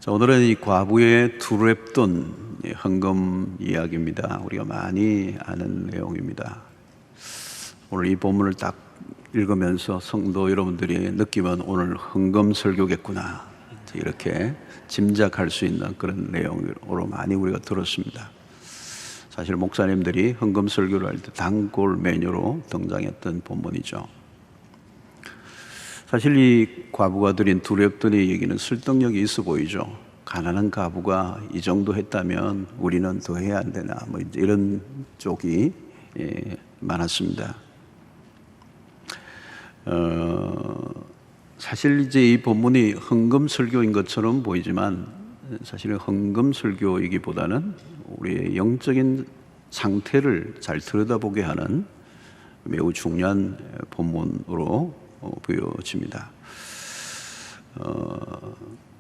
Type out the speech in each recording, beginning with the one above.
자, 오늘은 이 과부의 두렵던 헌금 이야기입니다. 우리가 많이 아는 내용입니다. 오늘 이 본문을 딱 읽으면서 성도 여러분들이 느끼면 오늘 헌금 설교겠구나, 이렇게 짐작할 수 있는 그런 내용으로 많이 우리가 들었습니다. 사실 목사님들이 헌금 설교를 할 때 단골 메뉴로 등장했던 본문이죠. 사실 이 과부가 드린 두렵더니 얘기는 설득력이 있어 보이죠. 가난한 과부가 이 정도 했다면 우리는 더 해야 안 되나, 뭐 이런 쪽이 많았습니다. 사실 이제 이 본문이 헌금 설교인 것처럼 보이지만 사실은 헌금 설교이기보다는 우리의 영적인 상태를 잘 들여다보게 하는 매우 중요한 본문으로 보여집니다.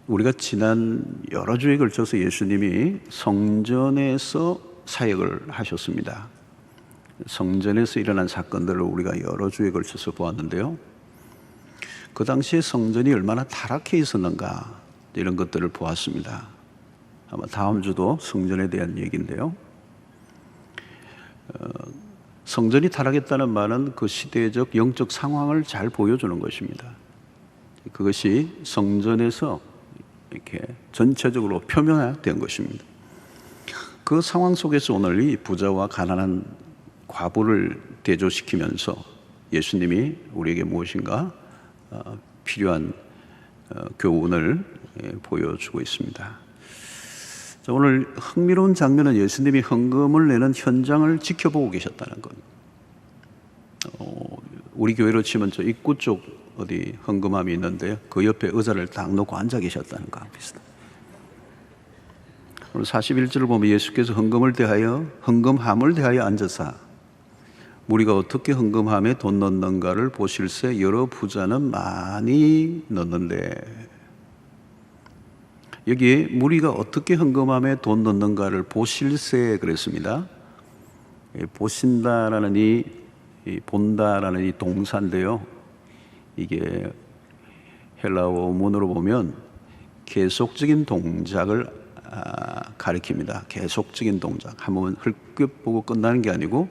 우리가 지난 여러 주에 걸쳐서 예수님이 성전에서 사역을 하셨습니다. 성전에서 일어난 사건들을 우리가 여러 주에 걸쳐서 보았는데요, 그 당시에 성전이 얼마나 타락해 있었는가, 이런 것들을 보았습니다. 아마 다음 주도 성전에 대한 얘기인데요, 성전이 타락했다는 말은 그 시대적 영적 상황을 잘 보여주는 것입니다. 그것이 성전에서 이렇게 전체적으로 표면화된 것입니다. 그 상황 속에서 오늘 이 부자와 가난한 과부를 대조시키면서 예수님이 우리에게 무엇인가 필요한 교훈을 보여주고 있습니다. 자, 오늘 흥미로운 장면은 예수님이 헌금을 내는 현장을 지켜보고 계셨다는 것. 우리 교회로 치면 저 입구 쪽 어디 헌금함이 있는데요, 그 옆에 의자를 딱 놓고 앉아 계셨다는 거 비슷합니다. 오늘 41절을 보면 예수께서 헌금함을 대하여 앉으사 우리가 어떻게 헌금함에 돈 넣는가를 보실새 여러 부자는 많이 넣는데, 여기에 무리가 어떻게 헌금함에 돈 넣는가를 보실새 그랬습니다. 보신다라는 이 본다라는 이 동사인데요, 이게 헬라어 원문으로 보면 계속적인 동작을 가리킵니다. 계속적인 동작. 한번 흘끗 보고 끝나는 게 아니고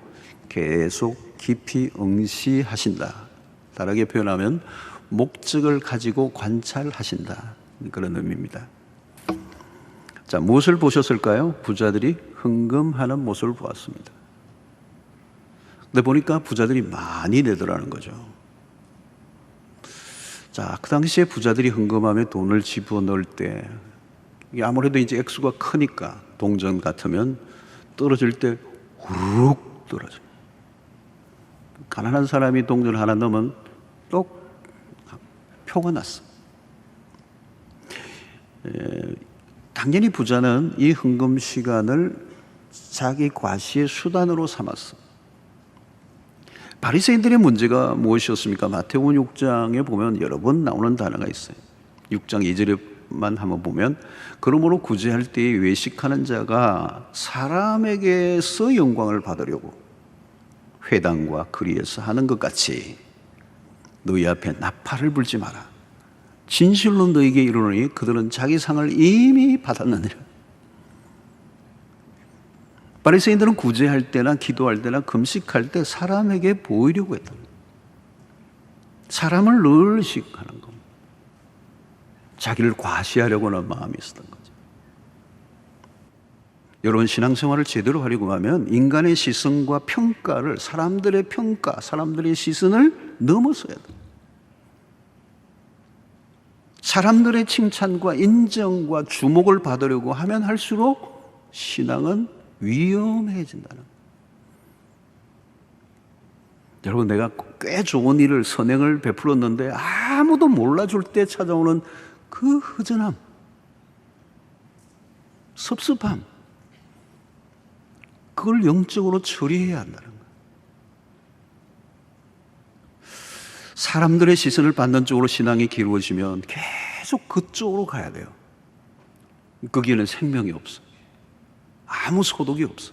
계속 깊이 응시하신다. 다르게 표현하면 목적을 가지고 관찰하신다, 그런 의미입니다. 자, 무엇을 보셨을까요? 부자들이 헌금하는 모습을 보았습니다. 근데 보니까 부자들이 많이 내더라는 거죠. 자, 그 당시에 부자들이 헌금함에 돈을 집어넣을 때 이게 아무래도 이제 액수가 크니까 동전 같으면 떨어질 때 후룩 떨어져요. 가난한 사람이 동전 하나 넣으면 똑 표가 났어. 당연히 부자는 이 헌금 시간을 자기 과시의 수단으로 삼았어. 바리새인들의 문제가 무엇이었습니까? 마태복음 6장에 보면 여러 번 나오는 단어가 있어요. 6장 2절에만 한번 보면, 그러므로 구제할 때에 외식하는 자가 사람에게서 영광을 받으려고 회당과 거리에서 하는 것 같이 너희 앞에 나팔을 불지 마라. 진실로 너희에게 이르노니 그들은 자기 상을 이미 받았느니라. 바리새인들은 구제할 때나 기도할 때나 금식할 때 사람에게 보이려고 했다. 사람을 늘 의식하는 겁니다. 자기를 과시하려고 하는 마음이 있었던 거죠. 여러분, 신앙생활을 제대로 하려고 하면 인간의 시선과 평가를, 사람들의 평가, 사람들의 시선을 넘어서야 돼요. 사람들의 칭찬과 인정과 주목을 받으려고 하면 할수록 신앙은 위험해진다는 거예요. 여러분, 내가 꽤 좋은 일을, 선행을 베풀었는데 아무도 몰라줄 때 찾아오는 그 허전함, 섭섭함, 그걸 영적으로 처리해야 한다는 거예요. 사람들의 시선을 받는 쪽으로 신앙이 기울어지면 계속 그쪽으로 가야 돼요. 거기에는 생명이 없어. 아무 소득이 없어.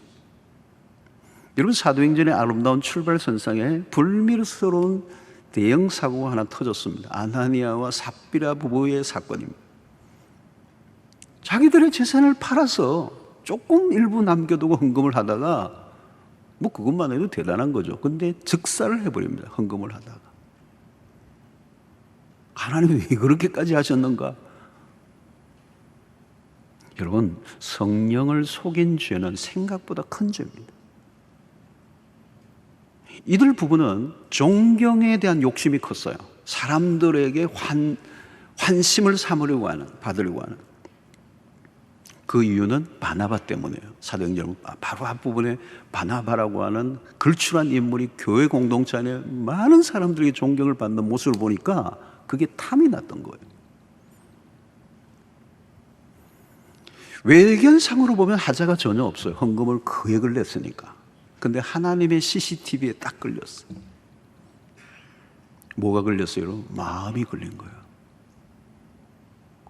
여러분, 사도행전의 아름다운 출발선상에 불미스러운 대형 사고가 하나 터졌습니다. 아나니아와 삽비라 부부의 사건입니다. 자기들의 재산을 팔아서 조금 일부 남겨두고 헌금을 하다가 뭐 그것만 해도 대단한 거죠. 근데 즉사를 해버립니다. 헌금을 하다가. 하나님이 왜 그렇게까지 하셨는가? 여러분, 성령을 속인 죄는 생각보다 큰 죄입니다. 이들 부부는 존경에 대한 욕심이 컸어요. 사람들에게 환심을 받으려고 하는. 그 이유는 바나바 때문이에요. 사도행전 바로 앞부분에 바나바라고 하는 걸출한 인물이 교회 공동체 안에 많은 사람들에게 존경을 받는 모습을 보니까 그게 탐이 났던 거예요. 외견상으로 보면 하자가 전혀 없어요. 헌금을 거액을 냈으니까. 근데 하나님의 CCTV에 딱 걸렸어요. 뭐가 걸렸어요, 여러분? 마음이 걸린 거예요.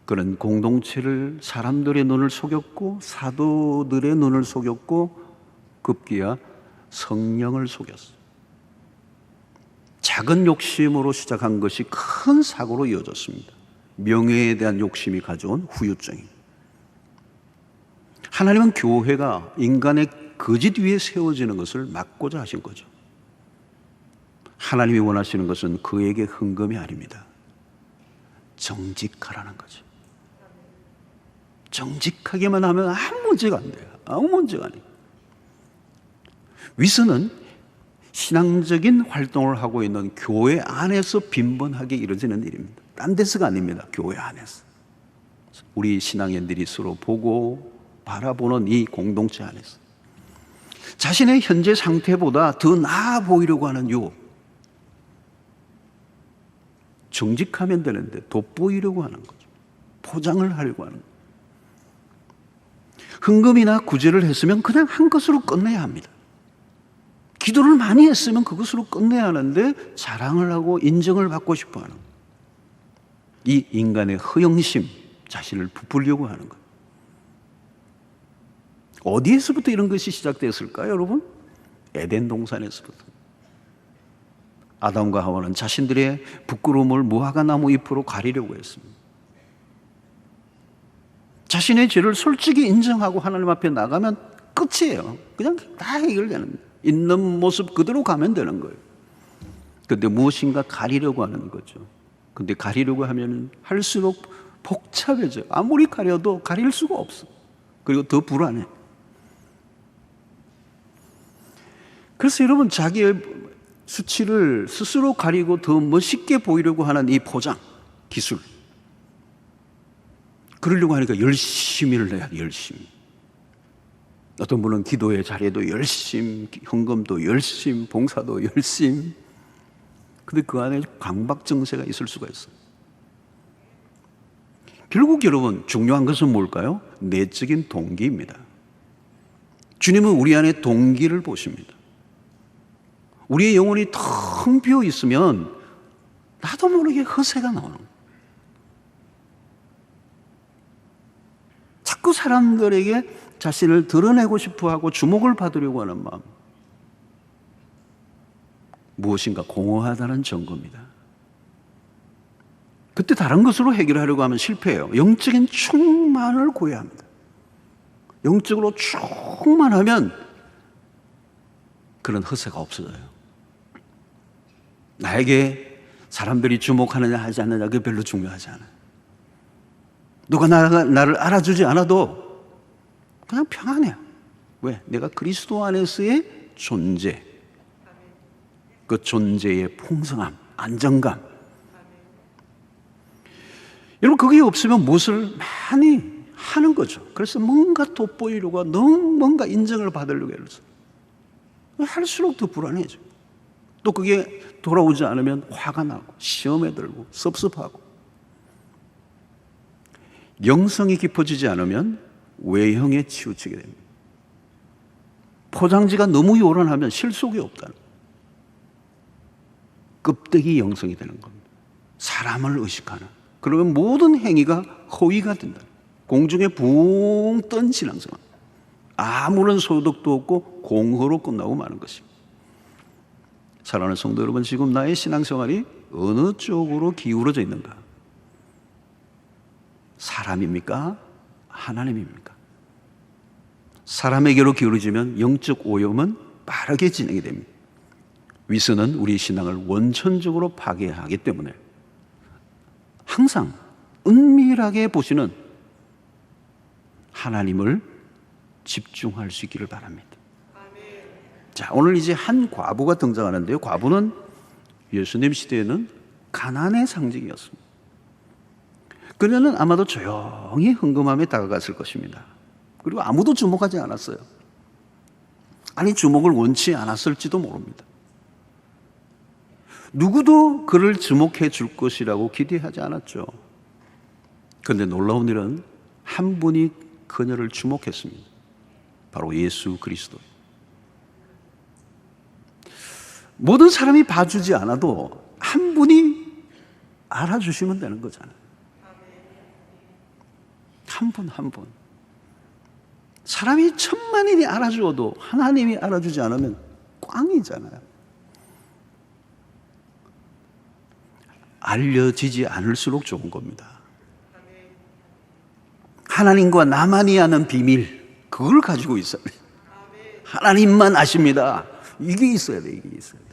그런 공동체를, 사람들의 눈을 속였고 사도들의 눈을 속였고 급기야 성령을 속였어요. 작은 욕심으로 시작한 것이 큰 사고로 이어졌습니다. 명예에 대한 욕심이 가져온 후유증입니다. 하나님은 교회가 인간의 거짓 위에 세워지는 것을 막고자 하신 거죠. 하나님이 원하시는 것은 그에게 헌금이 아닙니다. 정직하라는 거죠. 정직하게만 하면 아무 문제가 안 돼요. 아무 문제가 아니에요. 위선은 신앙적인 활동을 하고 있는 교회 안에서 빈번하게 이루어지는 일입니다. 딴 데서가 아닙니다. 교회 안에서. 우리 신앙인들이 서로 보고 바라보는 이 공동체 안에서 자신의 현재 상태보다 더 나아 보이려고 하는 유혹. 정직하면 되는데 돋보이려고 하는 거죠. 포장을 하려고 하는 거죠. 헌금이나 구제를 했으면 그냥 한 것으로 끝내야 합니다. 기도를 많이 했으면 그것으로 끝내야 하는데 자랑을 하고 인정을 받고 싶어 하는 거예요. 이 인간의 허영심, 자신을 부풀려고 하는 거예요. 어디에서부터 이런 것이 시작되었을까요, 여러분? 에덴 동산에서부터. 아담과 하와는 자신들의 부끄러움을 무화과 나무 잎으로 가리려고 했습니다. 자신의 죄를 솔직히 인정하고 하나님 앞에 나가면 끝이에요. 그냥 다 해결되는 거예요. 있는 모습 그대로 가면 되는 거예요. 그런데 무엇인가 가리려고 하는 거죠. 근데 가리려고 하면 할수록 복잡해져요. 아무리 가려도 가릴 수가 없어. 그리고 더 불안해. 그래서 여러분, 자기의 수치를 스스로 가리고 더 멋있게 보이려고 하는 이 포장, 기술. 그러려고 하니까 열심히를 내야 돼, 열심히. 어떤 분은 기도의 자리에도 열심, 헌금도 열심, 봉사도 열심. 근데 그 안에 강박증세가 있을 수가 있어요. 결국 여러분, 중요한 것은 뭘까요? 내적인 동기입니다. 주님은 우리 안에 동기를 보십니다. 우리의 영혼이 텅 비어 있으면 나도 모르게 허세가 나오는 거예요. 자꾸 사람들에게 자신을 드러내고 싶어하고 주목을 받으려고 하는 마음, 무엇인가 공허하다는 증거입니다. 그때 다른 것으로 해결하려고 하면 실패해요. 영적인 충만을 구해야 합니다. 영적으로 충만하면 그런 허세가 없어져요. 나에게 사람들이 주목하느냐 하지 않느냐, 그게 별로 중요하지 않아요. 누가 나를 알아주지 않아도 그냥 평안해요. 왜? 내가 그리스도 안에서의 존재, 그 존재의 풍성함, 안정감. 여러분, 그게 없으면 무엇을 많이 하는 거죠. 그래서 뭔가 돋보이려고, 뭔가 인정을 받으려고 해서 할수록 더 불안해져요. 또 그게 돌아오지 않으면 화가 나고 시험에 들고 섭섭하고. 영성이 깊어지지 않으면 외형에 치우치게 됩니다. 포장지가 너무 요란하면 실속이 없다는 거예요. 껍데기 영성이 되는 겁니다. 사람을 의식하는. 그러면 모든 행위가 허위가 된다. 공중에 붕 뜬 신앙생활. 아무런 소득도 없고 공허로 끝나고 마는 것입니다. 사랑하는 성도 여러분, 지금 나의 신앙생활이 어느 쪽으로 기울어져 있는가? 사람입니까? 하나님입니까? 사람에게로 기울어지면 영적 오염은 빠르게 진행이 됩니다. 위선은 우리 신앙을 원천적으로 파괴하기 때문에 항상 은밀하게 보시는 하나님을 집중할 수 있기를 바랍니다. 자, 오늘 이제 한 과부가 등장하는데요. 과부는 예수님 시대에는 가난의 상징이었습니다. 그녀는 아마도 조용히 헌금함에 다가갔을 것입니다. 그리고 아무도 주목하지 않았어요. 아니, 주목을 원치 않았을지도 모릅니다. 누구도 그를 주목해 줄 것이라고 기대하지 않았죠. 그런데 놀라운 일은 한 분이 그녀를 주목했습니다. 바로 예수 그리스도. 모든 사람이 봐주지 않아도 한 분이 알아주시면 되는 거잖아요. 한 분 한 분. 사람이 천만인이 알아주어도 하나님이 알아주지 않으면 꽝이잖아요. 알려지지 않을수록 좋은 겁니다. 하나님과 나만이 아는 비밀, 그걸 가지고 있어야 돼요. 하나님만 아십니다. 이게 있어야 돼, 이게 있어야 돼.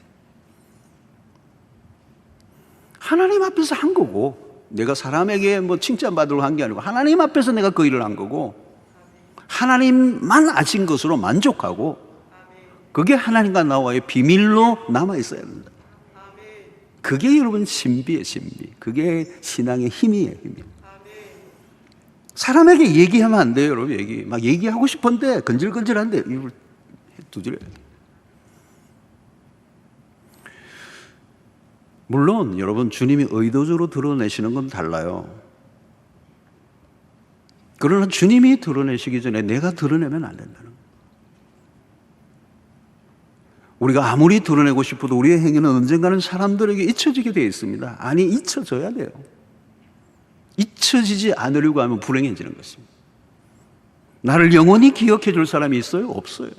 하나님 앞에서 한 거고, 내가 사람에게 뭐 칭찬받으려고 한 게 아니고 하나님 앞에서 내가 그 일을 한 거고, 하나님만 아신 것으로 만족하고, 그게 하나님과 나와의 비밀로 남아 있어야 된다. 그게 여러분 신비의 신비. 그게 신앙의 힘이에요, 힘이. 사람에게 얘기하면 안 돼요, 여러분. 막 얘기하고 싶은데 건질건질한데 입을 두드려요. 물론 여러분, 주님이 의도적으로 드러내시는 건 달라요. 그러나 주님이 드러내시기 전에 내가 드러내면 안 된다는 거예요. 우리가 아무리 드러내고 싶어도 우리의 행위는 언젠가는 사람들에게 잊혀지게 되어 있습니다. 아니, 잊혀져야 돼요. 잊혀지지 않으려고 하면 불행해지는 것입니다. 나를 영원히 기억해 줄 사람이 있어요? 없어요.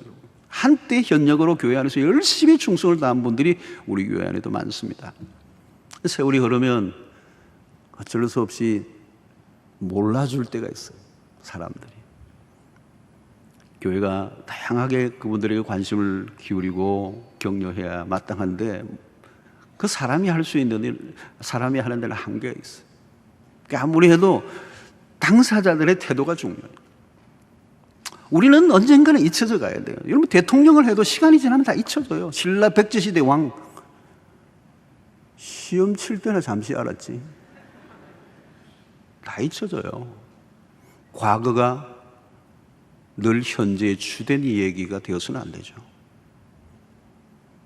한때 현역으로 교회 안에서 열심히 충성을 다한 분들이 우리 교회 안에도 많습니다. 세월이 흐르면 어쩔 수 없이 몰라줄 때가 있어요, 사람들이. 교회가 다양하게 그분들에게 관심을 기울이고 격려해야 마땅한데, 그 사람이 할 수 있는 일, 사람이 하는 데는 한계가 있어요. 그러니까 아무리 해도 당사자들의 태도가 중요해요. 우리는 언젠가는 잊혀져 가야 돼요. 여러분, 대통령을 해도 시간이 지나면 다 잊혀져요. 신라 백제시대 왕, 시험 칠 때나 잠시 알았지. 다 잊혀져요. 과거가 늘 현재의 주된 이야기가 되어서는 안 되죠.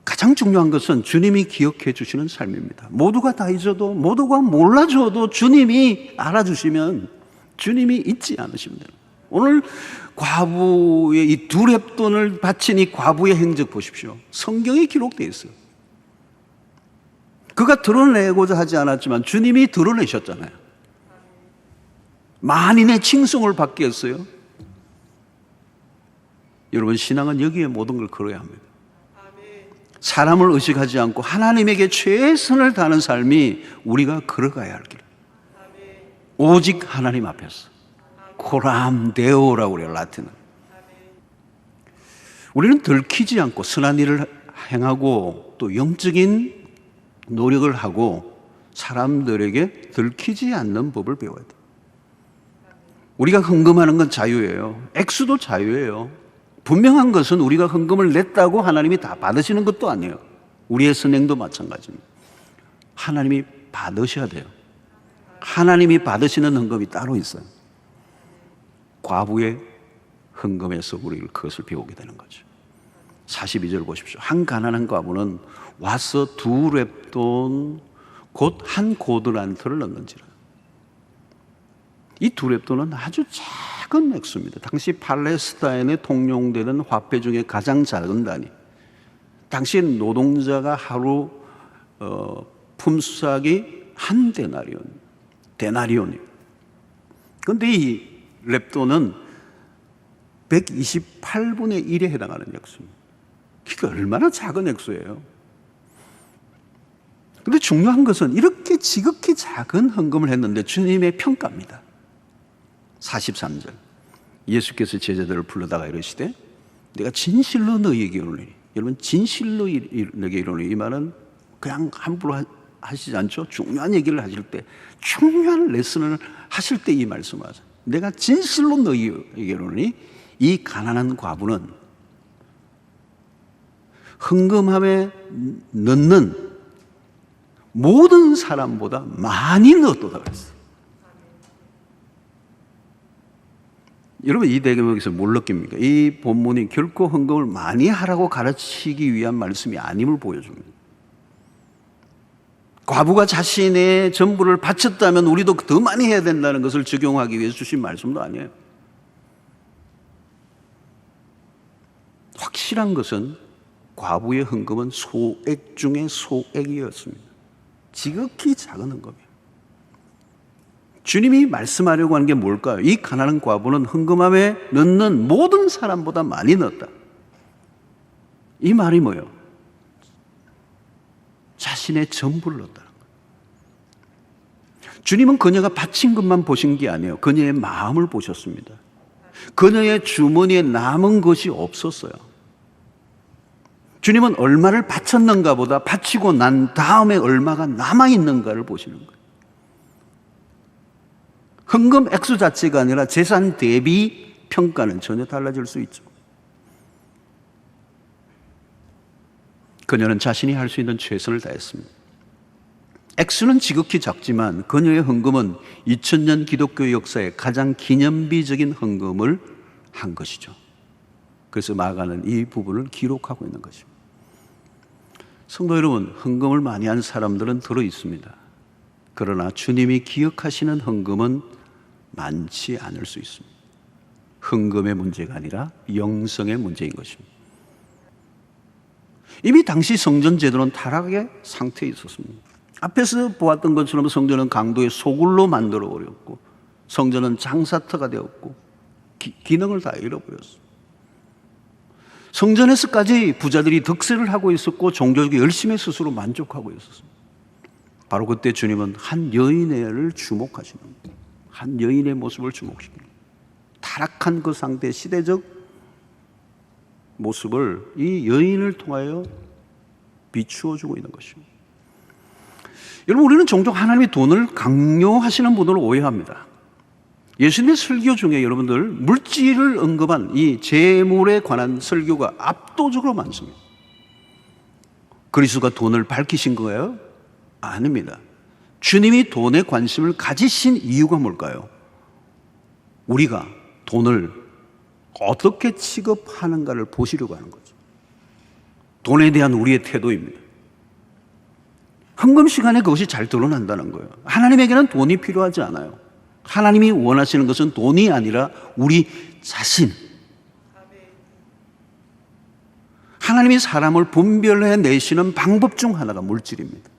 가장 중요한 것은 주님이 기억해 주시는 삶입니다. 모두가 다 잊어도, 모두가 몰라줘도 주님이 알아주시면 주님이 잊지 않으십니다. 오늘 과부의 이 두 렙돈을 바친 이 과부의 행적 보십시오. 성경에 기록되어 있어요. 그가 드러내고자 하지 않았지만 주님이 드러내셨잖아요. 만인의 칭송을 받게 했어요. 여러분, 신앙은 여기에 모든 걸 걸어야 합니다. 사람을 의식하지 않고 하나님에게 최선을 다하는 삶이 우리가 걸어가야 할 길. 오직 하나님 앞에서. 코람 데오라고 그래요, 라틴은. 우리는 들키지 않고 선한 일을 행하고 또 영적인 노력을 하고 사람들에게 들키지 않는 법을 배워야 돼요. 우리가 헌금하는 건 자유예요. 액수도 자유예요. 분명한 것은 우리가 헌금을 냈다고 하나님이 다 받으시는 것도 아니에요. 우리의 선행도 마찬가지입니다. 하나님이 받으셔야 돼요. 하나님이 받으시는 헌금이 따로 있어요. 과부의 헌금에서 우리를 그것을 배우게 되는 거죠. 42절 보십시오. 한 가난한 과부는 와서 두 렙돈 곧 한 고드란트를 넣는지라. 이 두 렙돈은 아주 작은 액수입니다. 당시 팔레스타인에 통용되는 화폐 중에 가장 작은 단위. 당시 노동자가 하루 품삯이 한 데나리온이에요. 그런데 이 렙돈은 128분의 1에 해당하는 액수입니다. 그러니까 얼마나 작은 액수예요. 그런데 중요한 것은 이렇게 지극히 작은 헌금을 했는데 주님의 평가입니다. 43절. 예수께서 제자들을 불러다가 이러시되 내가 진실로 너희에게 이르노니, 여러분 진실로 너희에게 이르노니 이 말은 그냥 함부로 하시지 않죠. 중요한 얘기를 하실 때, 중요한 레슨을 하실 때 이 말씀을 하죠. 내가 진실로 너희에게 이르노니 이 가난한 과부는 헌금함에 넣는 모든 사람보다 많이 넣었도다 그랬어요. 여러분 이 대목에서 뭘 느낍니까? 이 본문이 결코 헌금을 많이 하라고 가르치기 위한 말씀이 아님을 보여줍니다. 과부가 자신의 전부를 바쳤다면 우리도 더 많이 해야 된다는 것을 적용하기 위해서 주신 말씀도 아니에요. 확실한 것은 과부의 헌금은 소액 중에 소액이었습니다. 지극히 작은 헌금이에요. 주님이 말씀하려고 하는 게 뭘까요? 이 가난한 과부는 헌금함에 넣는 모든 사람보다 많이 넣었다. 이 말이 뭐예요? 자신의 전부를 넣었다는 거예요. 주님은 그녀가 바친 것만 보신 게 아니에요. 그녀의 마음을 보셨습니다. 그녀의 주머니에 남은 것이 없었어요. 주님은 얼마를 바쳤는가 보다 바치고 난 다음에 얼마가 남아있는가를 보시는 거예요. 헌금 액수 자체가 아니라 재산 대비 평가는 전혀 달라질 수 있죠. 그녀는 자신이 할 수 있는 최선을 다했습니다. 액수는 지극히 작지만 그녀의 헌금은 2000년 기독교 역사의 가장 기념비적인 헌금을 한 것이죠. 그래서 마가는 이 부분을 기록하고 있는 것입니다. 성도 여러분, 헌금을 많이 한 사람들은 들어 있습니다. 그러나 주님이 기억하시는 헌금은 많지 않을 수 있습니다. 헌금의 문제가 아니라 영성의 문제인 것입니다. 이미 당시 성전 제도는 타락의 상태에 있었습니다. 앞에서 보았던 것처럼 성전은 강도의 소굴로 만들어 버렸고 성전은 장사터가 되었고 기능을 다 잃어버렸습니다. 성전에서까지 부자들이 득세를 하고 있었고 종교적인 열심히 스스로 만족하고 있었습니다. 바로 그때 주님은 한 여인을 주목하시는 거예요. 한 여인의 모습을 주목시키는 거예요. 타락한 그 상태의 시대적 모습을 이 여인을 통하여 비추어 주고 있는 것입니다. 여러분, 우리는 종종 하나님이 돈을 강요하시는 분들을 오해합니다. 예수님의 설교 중에 여러분들 물질을 언급한 이 재물에 관한 설교가 압도적으로 많습니다. 그리스도가 돈을 밝히신 거예요? 아닙니다. 주님이 돈에 관심을 가지신 이유가 뭘까요? 우리가 돈을 어떻게 취급하는가를 보시려고 하는 거죠. 돈에 대한 우리의 태도입니다. 헌금 시간에 그것이 잘 드러난다는 거예요. 하나님에게는 돈이 필요하지 않아요. 하나님이 원하시는 것은 돈이 아니라 우리 자신. 하나님이 사람을 분별해 내시는 방법 중 하나가 물질입니다.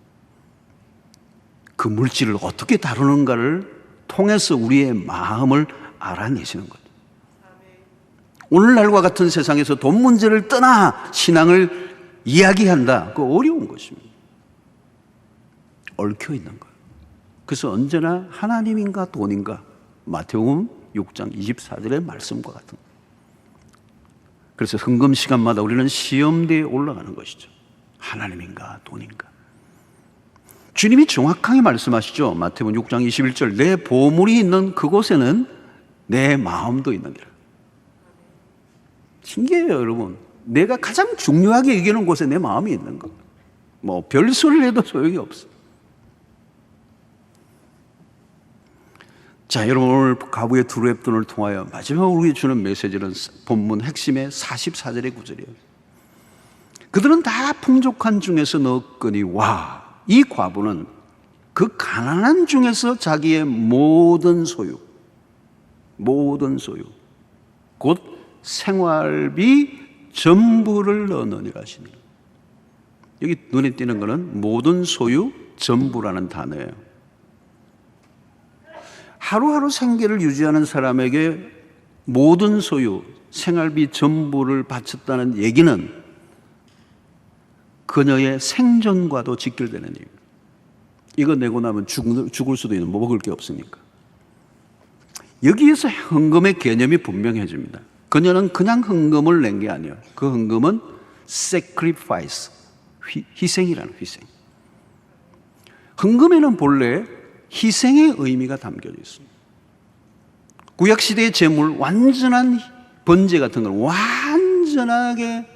그 물질을 어떻게 다루는가를 통해서 우리의 마음을 알아내시는 거죠. 오늘날과 같은 세상에서 돈 문제를 떠나 신앙을 이야기한다. 그거 어려운 것입니다. 얽혀 있는 거예요. 그래서 언제나 하나님인가 돈인가, 마태복음 6장 24절의 말씀과 같은 거예요. 그래서 헌금 시간마다 우리는 시험대에 올라가는 것이죠. 하나님인가 돈인가. 주님이 정확하게 말씀하시죠. 마태복음 6장 21절, 내 보물이 있는 그곳에는 내 마음도 있느니라. 신기해요, 여러분. 내가 가장 중요하게 여기는 곳에 내 마음이 있는 거. 뭐 별소리를 해도 소용이 없어. 자, 여러분, 오늘 과부의 두 랩돈을 통하여 마지막으로 우리에게 주는 메시지는 본문 핵심의 44절의 구절이에요. 그들은 다 풍족한 중에서 넣었거니 와, 이 과부는 그 가난한 중에서 자기의 모든 소유, 곧 생활비 전부를 넣느니라 하시니. 여기 눈에 띄는 것은 모든 소유 전부라는 단어예요. 하루하루 생계를 유지하는 사람에게 모든 소유, 생활비 전부를 바쳤다는 얘기는 그녀의 생존과도 직결되는 얘기입니다. 이거 내고 나면 죽을 수도 있는, 먹을 게 없으니까. 여기에서 헌금의 개념이 분명해집니다. 그녀는 그냥 헌금을 낸 게 아니에요. 그 헌금은 sacrifice, 희생이라는 희생. 헌금에는 본래 희생의 의미가 담겨져 있습니다. 구약시대의 제물, 완전한 번제 같은 걸 완전하게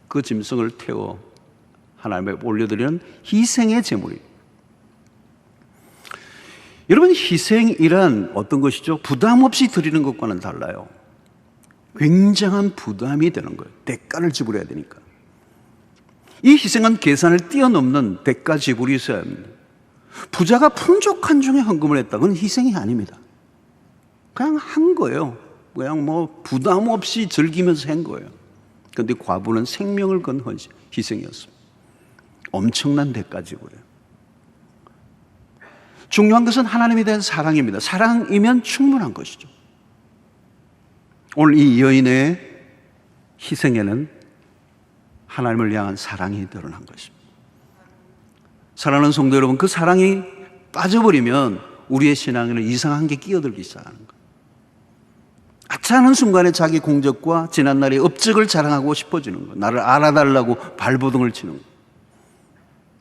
그 짐승을 태워 하나님께 올려드리는 희생의 제물이에요. 여러분, 희생이란 어떤 것이죠? 부담 없이 드리는 것과는 달라요. 굉장한 부담이 되는 거예요. 대가를 지불해야 되니까. 이 희생은 계산을 뛰어넘는 대가 지불이 있어야 합니다. 부자가 풍족한 중에 헌금을 했다. 그건 희생이 아닙니다. 그냥 한 거예요. 그냥 뭐 부담 없이 즐기면서 한 거예요. 그런데 과부는 생명을 건 희생이었습니다. 엄청난 대가 지불이에요. 중요한 것은 하나님에 대한 사랑입니다. 사랑이면 충분한 것이죠. 오늘 이 여인의 희생에는 하나님을 향한 사랑이 드러난 것입니다. 사랑하는 성도 여러분, 그 사랑이 빠져버리면 우리의 신앙에는 이상한 게 끼어들기 시작하는 거예요. 아차하는 순간에 자기 공적과 지난날의 업적을 자랑하고 싶어지는 거예요. 나를 알아달라고 발버둥을 치는 거예요.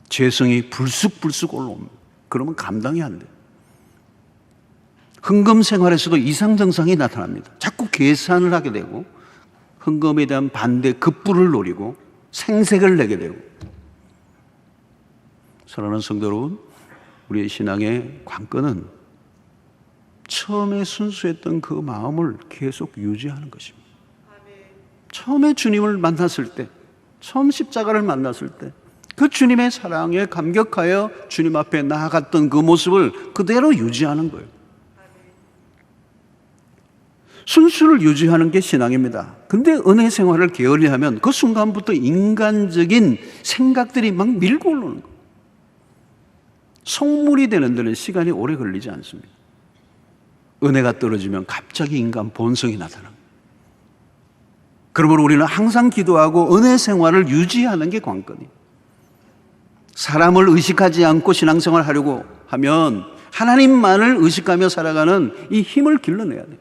죄성이 불쑥불쑥 올라옵니다. 그러면 감당이 안 돼요. 헌금 생활에서도 이상정상이 나타납니다. 자꾸 계산을 하게 되고 헌금에 대한 반대 급부를 노리고 생색을 내게 되고. 사랑하는 성도 여러분, 우리의 신앙의 관건은 처음에 순수했던 그 마음을 계속 유지하는 것입니다. 처음에 주님을 만났을 때, 처음 십자가를 만났을 때 그 주님의 사랑에 감격하여 주님 앞에 나아갔던 그 모습을 그대로 유지하는 거예요. 순수를 유지하는 게 신앙입니다. 근데 은혜 생활을 게을리하면 그 순간부터 인간적인 생각들이 막 밀고 올라오는 거예요. 속물이 되는 데는 시간이 오래 걸리지 않습니다. 은혜가 떨어지면 갑자기 인간 본성이 나타납니다. 그러므로 우리는 항상 기도하고 은혜 생활을 유지하는 게 관건이에요. 사람을 의식하지 않고 신앙생활을 하려고 하면 하나님만을 의식하며 살아가는 이 힘을 길러내야 돼요.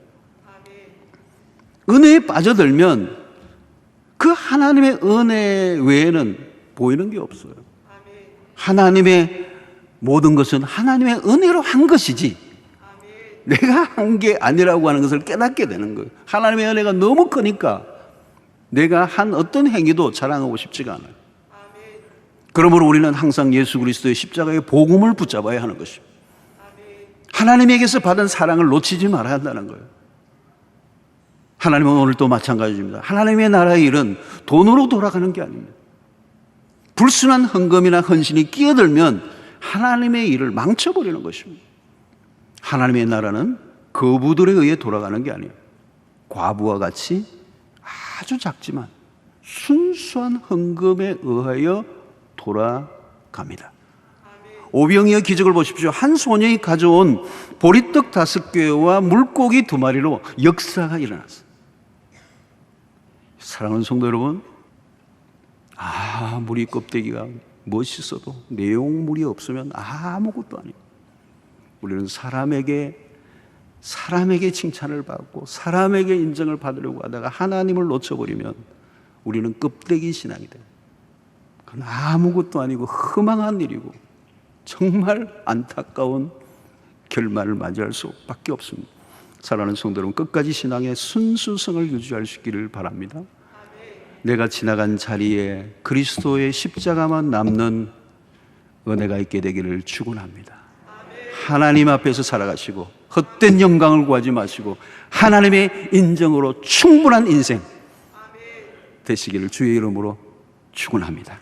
은혜에 빠져들면 그 하나님의 은혜 외에는 보이는 게 없어요. 하나님의 모든 것은 하나님의 은혜로 한 것이지 내가 한 게 아니라고 하는 것을 깨닫게 되는 거예요. 하나님의 은혜가 너무 크니까 내가 한 어떤 행위도 자랑하고 싶지가 않아요. 그러므로 우리는 항상 예수 그리스도의 십자가의 복음을 붙잡아야 하는 것입니다. 하나님에게서 받은 사랑을 놓치지 말아야 한다는 거예요. 하나님은 오늘도 마찬가지입니다. 하나님의 나라의 일은 돈으로 돌아가는 게 아닙니다. 불순한 헌금이나 헌신이 끼어들면 하나님의 일을 망쳐버리는 것입니다. 하나님의 나라는 거부들에 의해 돌아가는 게 아니에요. 과부와 같이 아주 작지만 순수한 헌금에 의하여 돌아갑니다. 오병이어 기적을 보십시오. 한 소년이 가져온 보리떡 5개와 물고기 2마리로 역사가 일어났어요. 사랑하는 성도 여러분, 아무리 껍데기가 멋있어도 내용물이 없으면 아무것도 아니에요. 우리는 사람에게 칭찬을 받고 사람에게 인정을 받으려고 하다가 하나님을 놓쳐버리면 우리는 껍데기 신앙이 돼요. 그건 아무것도 아니고 허망한 일이고 정말 안타까운 결말을 맞이할 수밖에 없습니다. 사랑하는 성도 여러분, 끝까지 신앙의 순수성을 유지할 수 있기를 바랍니다. 내가 지나간 자리에 그리스도의 십자가만 남는 은혜가 있게 되기를 축원합니다. 하나님 앞에서 살아가시고 헛된 영광을 구하지 마시고 하나님의 인정으로 충분한 인생 되시기를 주의 이름으로 축원합니다.